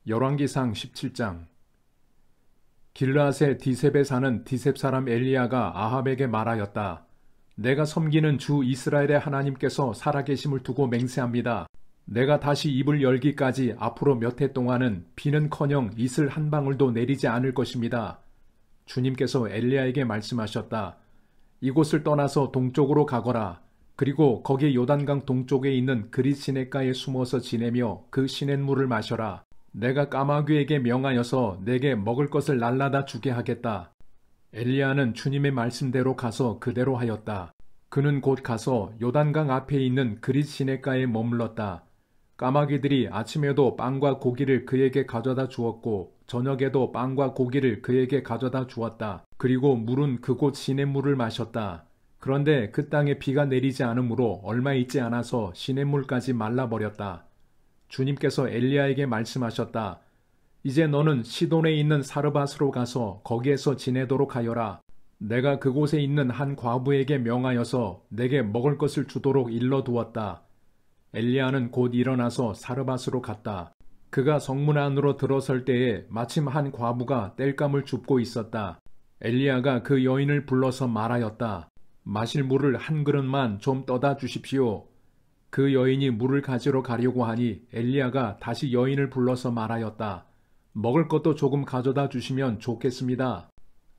열왕기상 17장. 길르앗의 디셉에 사는 디셉 사람 엘리야가 아합에게 말하였다. 내가 섬기는 주 이스라엘의 하나님께서 살아계심을 두고 맹세합니다. 내가 다시 입을 열기까지 앞으로 몇 해 동안은 비는커녕 이슬 한 방울도 내리지 않을 것입니다. 주님께서 엘리야에게 말씀하셨다. 이곳을 떠나서 동쪽으로 가거라. 그리고 거기 요단강 동쪽에 있는 그릿 시냇가에 숨어서 지내며 그 시냇물을 마셔라. 내가 까마귀에게 명하여서 내게 먹을 것을 날라다 주게 하겠다. 엘리야는 주님의 말씀대로 가서 그대로 하였다. 그는 곧 가서 요단강 앞에 있는 그릿 시냇가에 머물렀다. 까마귀들이 아침에도 빵과 고기를 그에게 가져다 주었고 저녁에도 빵과 고기를 그에게 가져다 주었다. 그리고 물은 그곳 시냇물을 마셨다. 그런데 그 땅에 비가 내리지 않으므로 얼마 있지 않아서 시냇물까지 말라버렸다. 주님께서 엘리야에게 말씀하셨다. 이제 너는 시돈에 있는 사르밧으로 가서 거기에서 지내도록 하여라. 내가 그곳에 있는 한 과부에게 명하여서 내게 먹을 것을 주도록 일러두었다. 엘리야는 곧 일어나서 사르밧으로 갔다. 그가 성문 안으로 들어설 때에 마침 한 과부가 땔감을 줍고 있었다. 엘리야가 그 여인을 불러서 말하였다. 마실 물을 한 그릇만 좀 떠다 주십시오. 그 여인이 물을 가지러 가려고 하니 엘리야가 다시 여인을 불러서 말하였다. 먹을 것도 조금 가져다 주시면 좋겠습니다.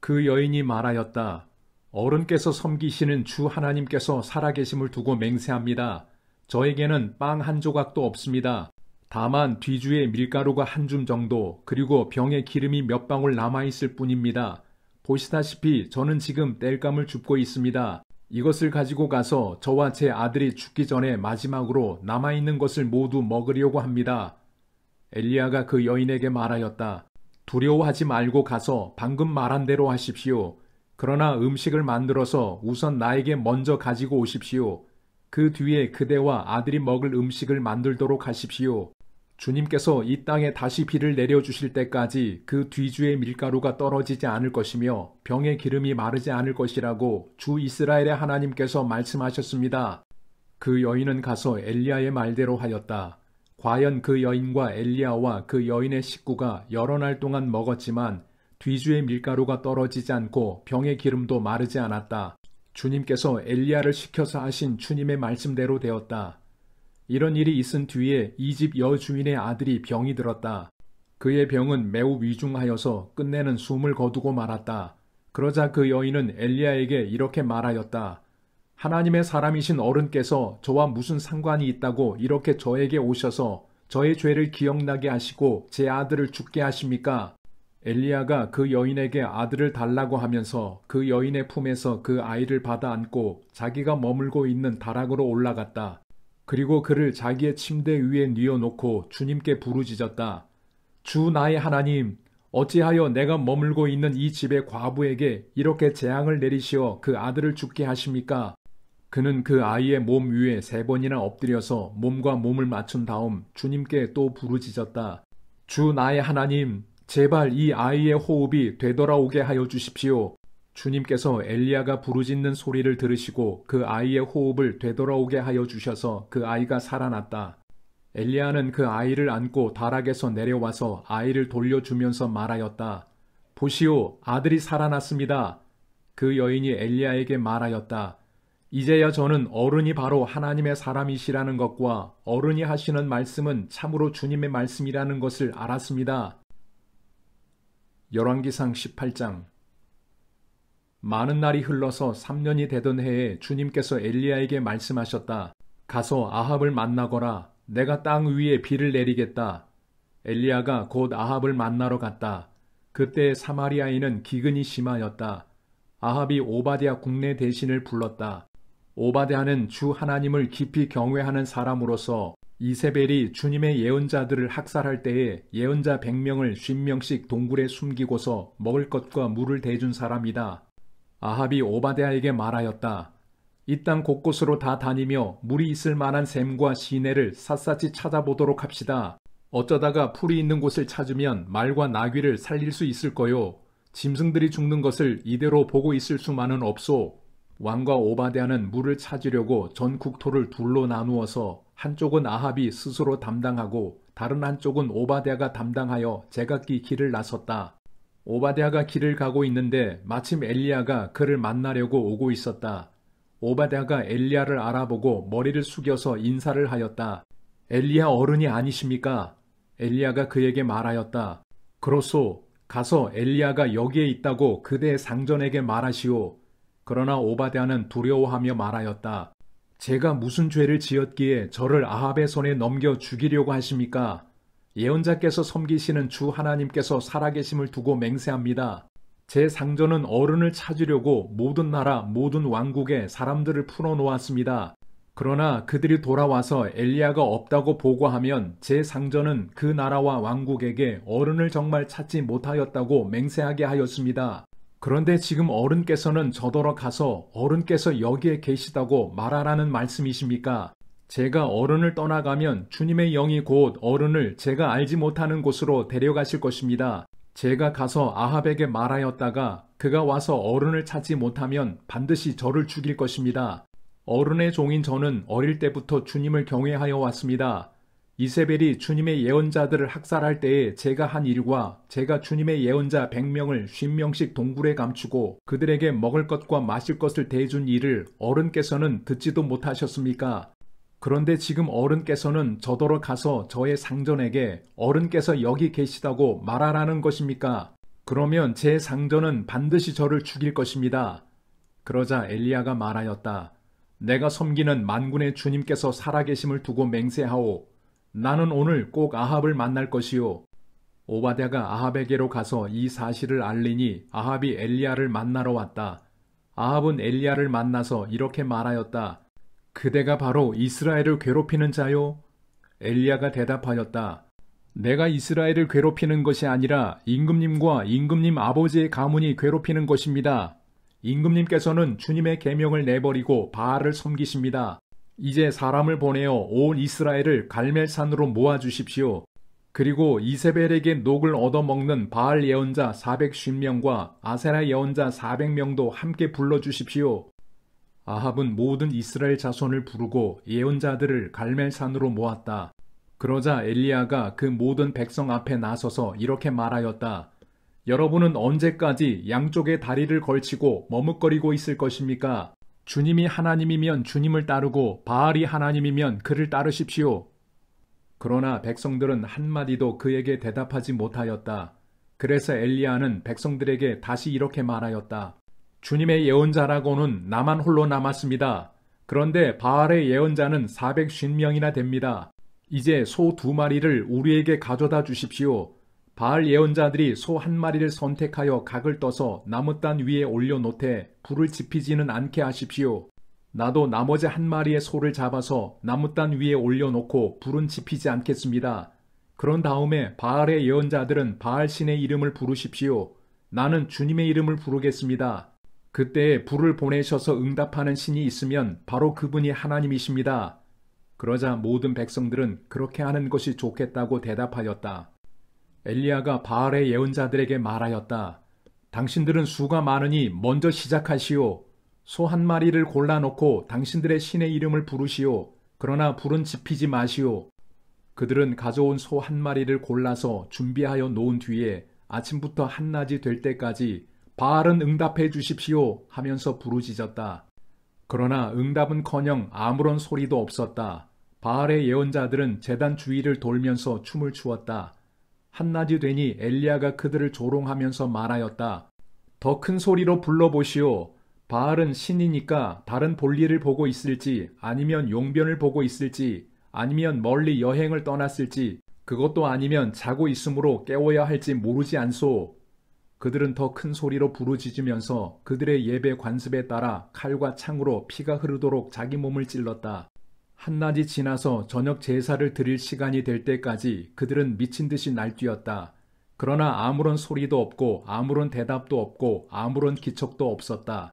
그 여인이 말하였다. 어른께서 섬기시는 주 하나님께서 살아계심을 두고 맹세합니다. 저에게는 빵 한 조각도 없습니다. 다만 뒤주에 밀가루가 한 줌 정도 그리고 병에 기름이 몇 방울 남아있을 뿐입니다. 보시다시피 저는 지금 땔감을 줍고 있습니다. 이것을 가지고 가서 저와 제 아들이 죽기 전에 마지막으로 남아있는 것을 모두 먹으려고 합니다. 엘리야가 그 여인에게 말하였다. 두려워하지 말고 가서 방금 말한 대로 하십시오. 그러나 음식을 만들어서 우선 나에게 먼저 가지고 오십시오. 그 뒤에 그대와 아들이 먹을 음식을 만들도록 하십시오. 주님께서 이 땅에 다시 비를 내려주실 때까지 그 뒤주의 밀가루가 떨어지지 않을 것이며 병의 기름이 마르지 않을 것이라고 주 이스라엘의 하나님께서 말씀하셨습니다. 그 여인은 가서 엘리야의 말대로 하였다. 과연 그 여인과 엘리야와 그 여인의 식구가 여러 날 동안 먹었지만 뒤주의 밀가루가 떨어지지 않고 병의 기름도 마르지 않았다. 주님께서 엘리야를 시켜서 하신 주님의 말씀대로 되었다. 이런 일이 있은 뒤에 이 집 여주인의 아들이 병이 들었다. 그의 병은 매우 위중하여서 끝내는 숨을 거두고 말았다. 그러자 그 여인은 엘리야에게 이렇게 말하였다. 하나님의 사람이신 어른께서 저와 무슨 상관이 있다고 이렇게 저에게 오셔서 저의 죄를 기억나게 하시고 제 아들을 죽게 하십니까? 엘리야가 그 여인에게 아들을 달라고 하면서 그 여인의 품에서 그 아이를 받아 안고 자기가 머물고 있는 다락으로 올라갔다. 그리고 그를 자기의 침대 위에 뉘어놓고 주님께 부르짖었다. 주 나의 하나님, 어찌하여 내가 머물고 있는 이 집의 과부에게 이렇게 재앙을 내리시어 그 아들을 죽게 하십니까? 그는 그 아이의 몸 위에 3번이나 엎드려서 몸과 몸을 맞춘 다음 주님께 또 부르짖었다. 주 나의 하나님, 제발 이 아이의 호흡이 되돌아오게 하여 주십시오. 주님께서 엘리야가 부르짖는 소리를 들으시고 그 아이의 호흡을 되돌아오게 하여 주셔서 그 아이가 살아났다. 엘리야는 그 아이를 안고 다락에서 내려와서 아이를 돌려주면서 말하였다. 보시오, 아들이 살아났습니다. 그 여인이 엘리야에게 말하였다. 이제야 저는 어른이 바로 하나님의 사람이시라는 것과 어른이 하시는 말씀은 참으로 주님의 말씀이라는 것을 알았습니다. 열왕기상 18장. 많은 날이 흘러서 3년이 되던 해에 주님께서 엘리야에게 말씀하셨다. 가서 아합을 만나거라. 내가 땅 위에 비를 내리겠다. 엘리야가 곧 아합을 만나러 갔다. 그때 사마리아에는 기근이 심하였다. 아합이 오바댜 국내 대신을 불렀다. 오바댜는 주 하나님을 깊이 경외하는 사람으로서 이세벨이 주님의 예언자들을 학살할 때에 예언자 100명을 50명씩 동굴에 숨기고서 먹을 것과 물을 대준 사람이다. 아합이 오바댜에게 말하였다. 이 땅 곳곳으로 다 다니며 물이 있을 만한 샘과 시내를 샅샅이 찾아보도록 합시다. 어쩌다가 풀이 있는 곳을 찾으면 말과 나귀를 살릴 수 있을 거요. 짐승들이 죽는 것을 이대로 보고 있을 수만은 없소. 왕과 오바댜는 물을 찾으려고 전 국토를 둘로 나누어서 한쪽은 아합이 스스로 담당하고 다른 한쪽은 오바댜가 담당하여 제각기 길을 나섰다. 오바댜가 길을 가고 있는데 마침 엘리야가 그를 만나려고 오고 있었다. 오바댜가 엘리야를 알아보고 머리를 숙여서 인사를 하였다. 엘리야 어른이 아니십니까? 엘리야가 그에게 말하였다. 그렇소. 가서 엘리야가 여기에 있다고 그대의 상전에게 말하시오. 그러나 오바댜는 두려워하며 말하였다. 제가 무슨 죄를 지었기에 저를 아합의 손에 넘겨 죽이려고 하십니까? 예언자께서 섬기시는 주 하나님께서 살아계심을 두고 맹세합니다. 제 상전은 어른을 찾으려고 모든 나라 모든 왕국에 사람들을 풀어놓았습니다. 그러나 그들이 돌아와서 엘리야가 없다고 보고하면 제 상전은 그 나라와 왕국에게 어른을 정말 찾지 못하였다고 맹세하게 하였습니다. 그런데 지금 어른께서는 저더러 가서 어른께서 여기에 계시다고 말하라는 말씀이십니까? 제가 어른을 떠나가면 주님의 영이 곧 어른을 제가 알지 못하는 곳으로 데려가실 것입니다. 제가 가서 아합에게 말하였다가 그가 와서 어른을 찾지 못하면 반드시 저를 죽일 것입니다. 어른의 종인 저는 어릴 때부터 주님을 경외하여 왔습니다. 이세벨이 주님의 예언자들을 학살할 때에 제가 한 일과 제가 주님의 예언자 100명을 50명씩 동굴에 감추고 그들에게 먹을 것과 마실 것을 대준 일을 어른께서는 듣지도 못하셨습니까? 그런데 지금 어른께서는 저더러 가서 저의 상전에게 어른께서 여기 계시다고 말하라는 것입니까? 그러면 제 상전은 반드시 저를 죽일 것입니다. 그러자 엘리야가 말하였다. 내가 섬기는 만군의 주님께서 살아계심을 두고 맹세하오. 나는 오늘 꼭 아합을 만날 것이요. 오바댜가 아합에게로 가서 이 사실을 알리니 아합이 엘리야를 만나러 왔다. 아합은 엘리야를 만나서 이렇게 말하였다. 그대가 바로 이스라엘을 괴롭히는 자요? 엘리야가 대답하였다. 내가 이스라엘을 괴롭히는 것이 아니라 임금님과 임금님 아버지의 가문이 괴롭히는 것입니다. 임금님께서는 주님의 계명을 내버리고 바알을 섬기십니다. 이제 사람을 보내어 온 이스라엘을 갈멜산으로 모아주십시오. 그리고 이세벨에게 녹을 얻어먹는 바알 예언자 450명과 아세라 예언자 400명도 함께 불러주십시오. 아합은 모든 이스라엘 자손을 부르고 예언자들을 갈멜산으로 모았다. 그러자 엘리야가 그 모든 백성 앞에 나서서 이렇게 말하였다. 여러분은 언제까지 양쪽에 다리를 걸치고 머뭇거리고 있을 것입니까? 주님이 하나님이면 주님을 따르고 바알이 하나님이면 그를 따르십시오. 그러나 백성들은 한마디도 그에게 대답하지 못하였다. 그래서 엘리야는 백성들에게 다시 이렇게 말하였다. 주님의 예언자라고는 나만 홀로 남았습니다. 그런데 바알의 예언자는 450명이나 됩니다. 이제 소 2마리를 우리에게 가져다 주십시오. 바알 예언자들이 소 1마리를 선택하여 각을 떠서 나무단 위에 올려놓되 불을 지피지는 않게 하십시오. 나도 나머지 1마리의 소를 잡아서 나무단 위에 올려놓고 불은 지피지 않겠습니다. 그런 다음에 바알의 예언자들은 바알 신의 이름을 부르십시오. 나는 주님의 이름을 부르겠습니다. 그때에 불을 보내셔서 응답하는 신이 있으면 바로 그분이 하나님이십니다. 그러자 모든 백성들은 그렇게 하는 것이 좋겠다고 대답하였다. 엘리야가 바알의 예언자들에게 말하였다. 당신들은 수가 많으니 먼저 시작하시오. 소 1마리를 골라놓고 당신들의 신의 이름을 부르시오. 그러나 불은 지피지 마시오. 그들은 가져온 소 1마리를 골라서 준비하여 놓은 뒤에 아침부터 한낮이 될 때까지 바알은 응답해 주십시오 하면서 부르짖었다. 그러나 응답은커녕 아무런 소리도 없었다. 바알의 예언자들은 제단 주위를 돌면서 춤을 추었다. 한낮이 되니 엘리야가 그들을 조롱하면서 말하였다. 더 큰 소리로 불러보시오. 바알은 신이니까 다른 볼일을 보고 있을지 아니면 용변을 보고 있을지 아니면 멀리 여행을 떠났을지 그것도 아니면 자고 있으므로 깨워야 할지 모르지 않소. 그들은 더 큰 소리로 부르짖으면서 그들의 예배 관습에 따라 칼과 창으로 피가 흐르도록 자기 몸을 찔렀다. 한낮이 지나서 저녁 제사를 드릴 시간이 될 때까지 그들은 미친 듯이 날뛰었다. 그러나 아무런 소리도 없고 아무런 대답도 없고 아무런 기척도 없었다.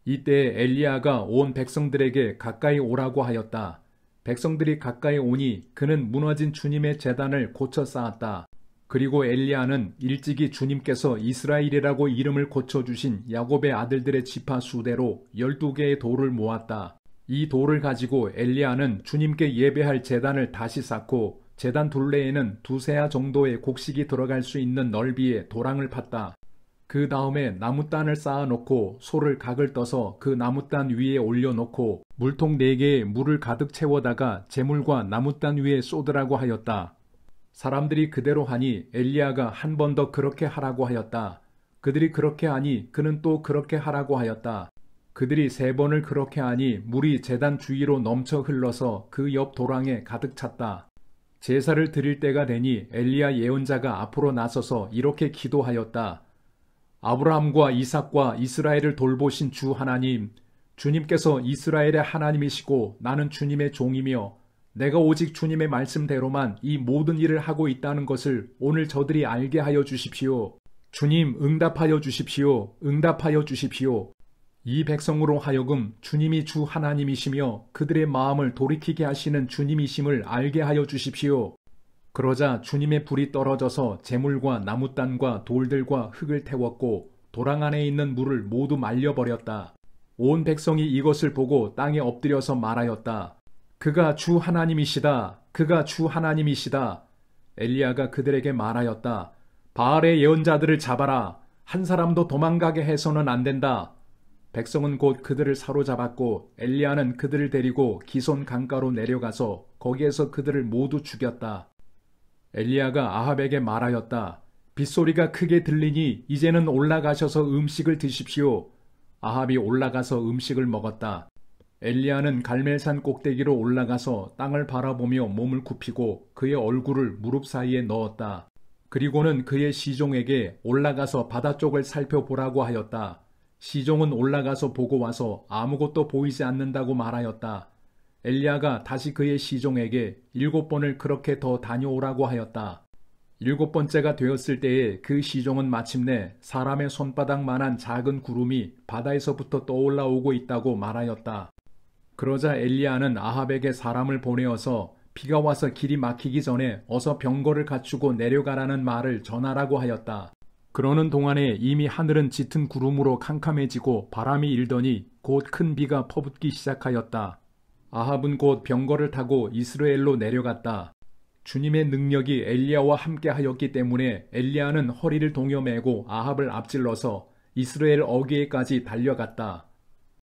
이때 엘리야가 온 백성들에게 가까이 오라고 하였다. 백성들이 가까이 오니 그는 무너진 주님의 제단을 고쳐 쌓았다. 그리고 엘리야는 일찍이 주님께서 이스라엘이라고 이름을 고쳐주신 야곱의 아들들의 지파 수대로 12개의 돌을 모았다. 이 돌을 가지고 엘리야는 주님께 예배할 제단을 다시 쌓고 제단 둘레에는 2세아 정도의 곡식이 들어갈 수 있는 넓이의 도랑을 팠다. 그 다음에 나무단을 쌓아놓고 소를 각을 떠서 그 나무단 위에 올려놓고 물통 4개에 물을 가득 채워다가 재물과 나무단 위에 쏟으라고 하였다. 사람들이 그대로 하니 엘리야가 한 번 더 그렇게 하라고 하였다. 그들이 그렇게 하니 그는 또 그렇게 하라고 하였다. 그들이 3번을 그렇게 하니 물이 제단 주위로 넘쳐 흘러서 그 옆 도랑에 가득 찼다. 제사를 드릴 때가 되니 엘리야 예언자가 앞으로 나서서 이렇게 기도하였다. 아브라함과 이삭과 이스라엘을 돌보신 주 하나님, 주님께서 이스라엘의 하나님이시고 나는 주님의 종이며 내가 오직 주님의 말씀대로만 이 모든 일을 하고 있다는 것을 오늘 저들이 알게 하여 주십시오. 주님 응답하여 주십시오. 응답하여 주십시오. 이 백성으로 하여금 주님이 주 하나님이시며 그들의 마음을 돌이키게 하시는 주님이심을 알게 하여 주십시오. 그러자 주님의 불이 떨어져서 재물과 나무단과 돌들과 흙을 태웠고 도랑 안에 있는 물을 모두 말려버렸다. 온 백성이 이것을 보고 땅에 엎드려서 말하였다. 그가 주 하나님이시다. 그가 주 하나님이시다. 엘리야가 그들에게 말하였다. 바알의 예언자들을 잡아라. 한 사람도 도망가게 해서는 안 된다. 백성은 곧 그들을 사로잡았고 엘리야는 그들을 데리고 기손 강가로 내려가서 거기에서 그들을 모두 죽였다. 엘리야가 아합에게 말하였다. 빗소리가 크게 들리니 이제는 올라가셔서 음식을 드십시오. 아합이 올라가서 음식을 먹었다. 엘리야는 갈멜산 꼭대기로 올라가서 땅을 바라보며 몸을 굽히고 그의 얼굴을 무릎 사이에 넣었다. 그리고는 그의 시종에게 올라가서 바다 쪽을 살펴보라고 하였다. 시종은 올라가서 보고 와서 아무것도 보이지 않는다고 말하였다. 엘리야가 다시 그의 시종에게 7번을 그렇게 더 다녀오라고 하였다. 7번째가 되었을 때에 그 시종은 마침내 사람의 손바닥만한 작은 구름이 바다에서부터 떠올라오고 있다고 말하였다. 그러자 엘리야는 아합에게 사람을 보내어서 비가 와서 길이 막히기 전에 어서 병거를 갖추고 내려가라는 말을 전하라고 하였다. 그러는 동안에 이미 하늘은 짙은 구름으로 캄캄해지고 바람이 일더니 곧 큰 비가 퍼붓기 시작하였다. 아합은 곧 병거를 타고 이스라엘로 내려갔다. 주님의 능력이 엘리야와 함께 하였기 때문에 엘리야는 허리를 동여매고 아합을 앞질러서 이스라엘 어귀에까지 달려갔다.